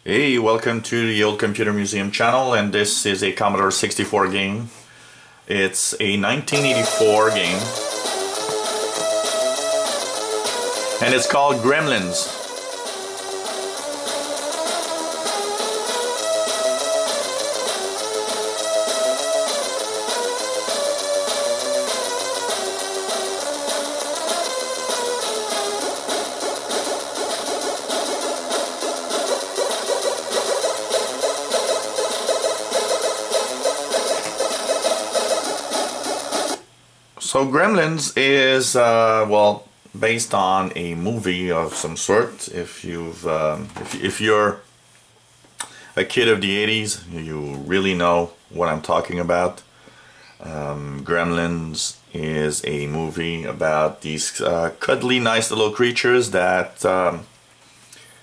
Hey, welcome to the Old Computer Museum channel, and this is a Commodore 64 game. It's a 1984 game, and it's called Gremlins. So Gremlins is well, based on a movie of some sort. If you're a kid of the 80s, you really know what I'm talking about. Gremlins is a movie about these cuddly, nice little creatures that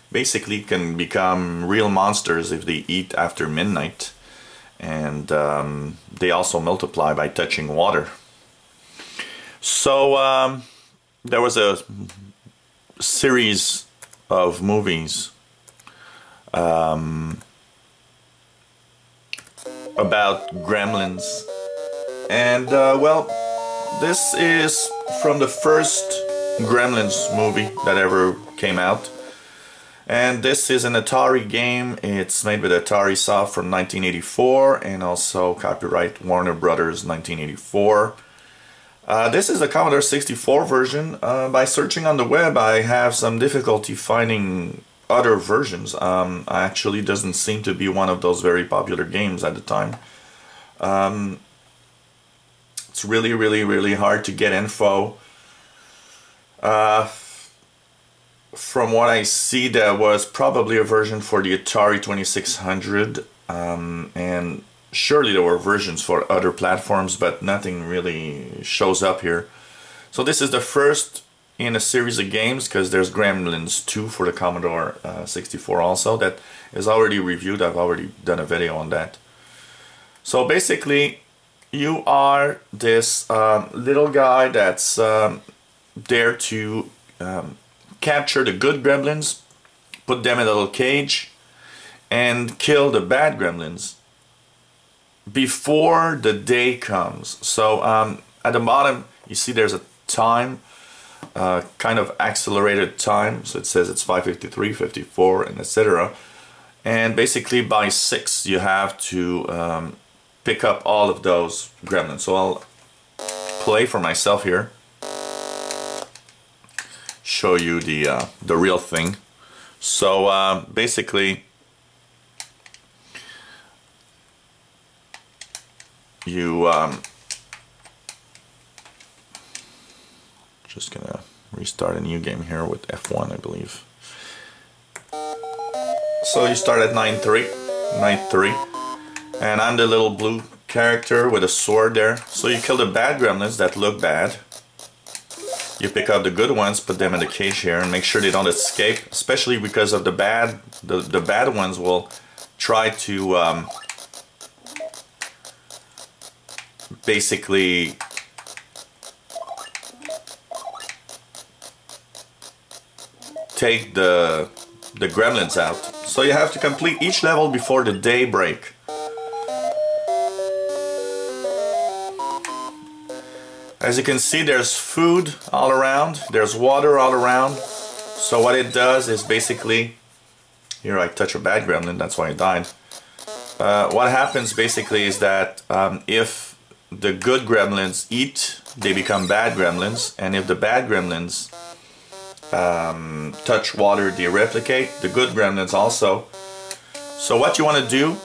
basically can become real monsters if they eat after midnight, and they also multiply by touching water. So there was a series of movies about Gremlins, and well, this is from the first Gremlins movie that ever came out, and this is an Atari game. It's made with Atari Soft from 1984, and also copyright Warner Brothers 1984. This is the Commodore 64 version. By searching on the web, I have some difficulty finding other versions. Actually doesn't seem to be one of those very popular games at the time. It's really hard to get info. From what I see, there was probably a version for the Atari 2600, and surely there were versions for other platforms, but nothing really shows up here. So this is the first in a series of games, because there's Gremlins 2 for the Commodore 64 also, that is already reviewed. I've already done a video on that. So basically, you are this little guy that's there to capture the good gremlins, put them in a little cage, and kill the bad gremlins before the day comes. So at the bottom you see there's a time, kind of accelerated time, so it says it's 5:53, 54, and etc. And basically by 6 you have to pick up all of those gremlins. So I'll play for myself here, show you the real thing. So basically you just gonna restart a new game here with F1, I believe. So you start at night 3, and I'm the little blue character with a sword there. So you kill the bad gremlins that look bad. You pick up the good ones, put them in the cage here, and make sure they don't escape, especially because of the bad ones will try to basically take the gremlins out. So you have to complete each level before the day break. As you can see, there's food all around, there's water all around. So what it does is basically, here I touch a bad gremlin, that's why I died. What happens basically is that if the good gremlins eat, they become bad gremlins, and if the bad gremlins touch water, they replicate, the good gremlins also. So what you want to do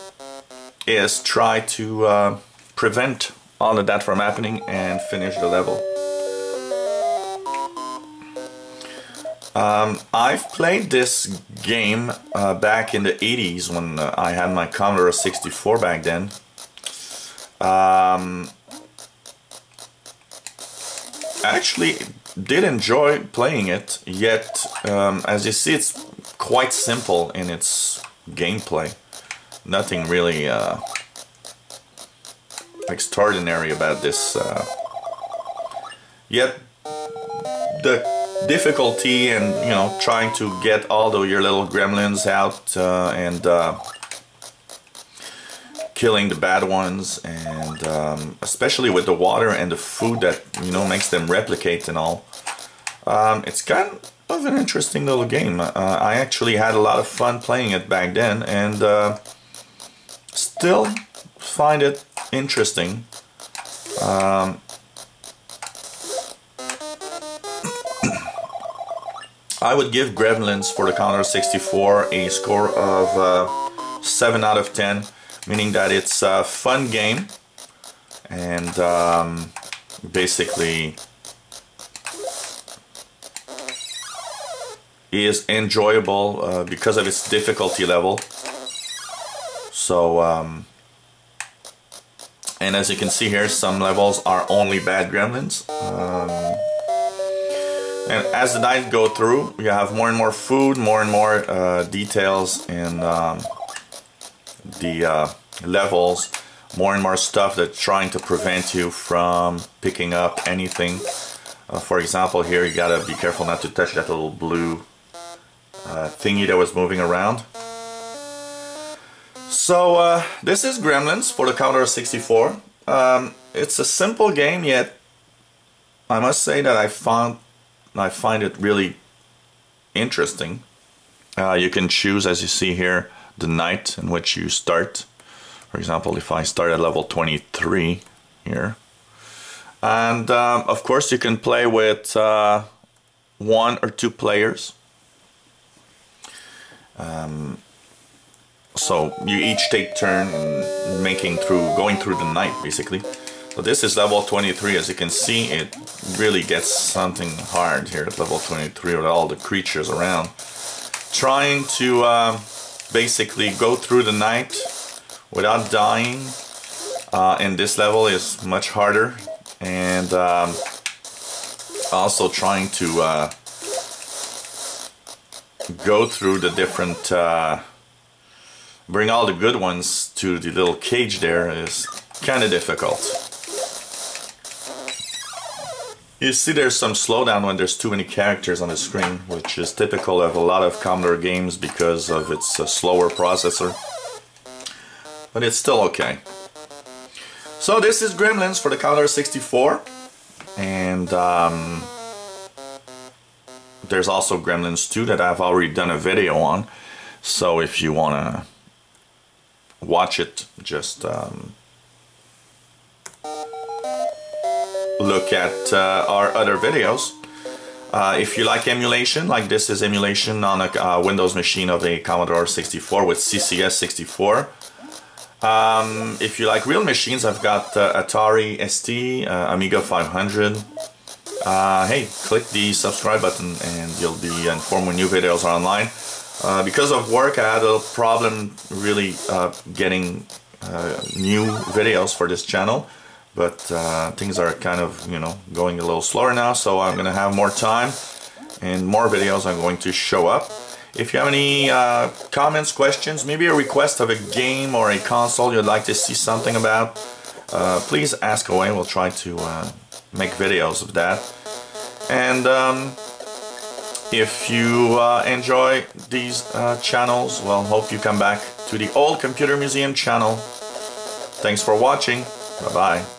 is try to prevent all of that from happening and finish the level. I've played this game back in the 80s when I had my Commodore 64 back then. I actually did enjoy playing it, yet as you see, it's quite simple in its gameplay. Nothing really extraordinary about this. Yet the difficulty and, you know, trying to get all of your little gremlins out and killing the bad ones, and especially with the water and the food that, you know, makes them replicate and all. It's kind of an interesting little game. I actually had a lot of fun playing it back then, and still find it interesting. I would give Gremlins for the Commodore 64 a score of 7 out of 10, meaning that it's a fun game, and basically is enjoyable because of its difficulty level. So and as you can see here, some levels are only bad gremlins. And as the night go through, you have more and more food, more and more details in the levels, more and more stuff that's trying to prevent you from picking up anything. For example, here you gotta be careful not to touch that little blue thingy that was moving around. So this is Gremlins for the Commodore 64. It's a simple game, yet I must say that I find it really interesting. You can choose, as you see here, the night in which you start. For example, if I start at level 23 here. And of course you can play with 1 or 2 players. So you each take turn in going through the night, basically. So this is level 23. As you can see, it really gets something hard here at level 23 with all the creatures around. Trying to basically go through the night without dying in this level is much harder, and also trying to go through the different bring all the good ones to the little cage there is kind of difficult. You see there's some slowdown when there's too many characters on the screen, which is typical of a lot of Commodore games because of its slower processor. But it's still okay. So this is Gremlins for the Commodore 64. And there's also Gremlins 2 that I've already done a video on. So if you want to watch it, just look at our other videos. If you like emulation, like this is emulation on a Windows machine of a Commodore 64 with CCS64. If you like real machines, I've got Atari ST, Amiga 500. Hey, click the subscribe button and you'll be informed when new videos are online. Because of work, I had a problem really getting new videos for this channel, but things are kind of, you know, going a little slower now, so I'm gonna have more time and more videos are going to show up. If you have any comments, questions, maybe a request of a game or a console you'd like to see something about, please ask away. We'll try to make videos of that. And if you enjoy these channels, well, hope you come back to the Old Computer Museum channel. Thanks for watching. Bye-bye.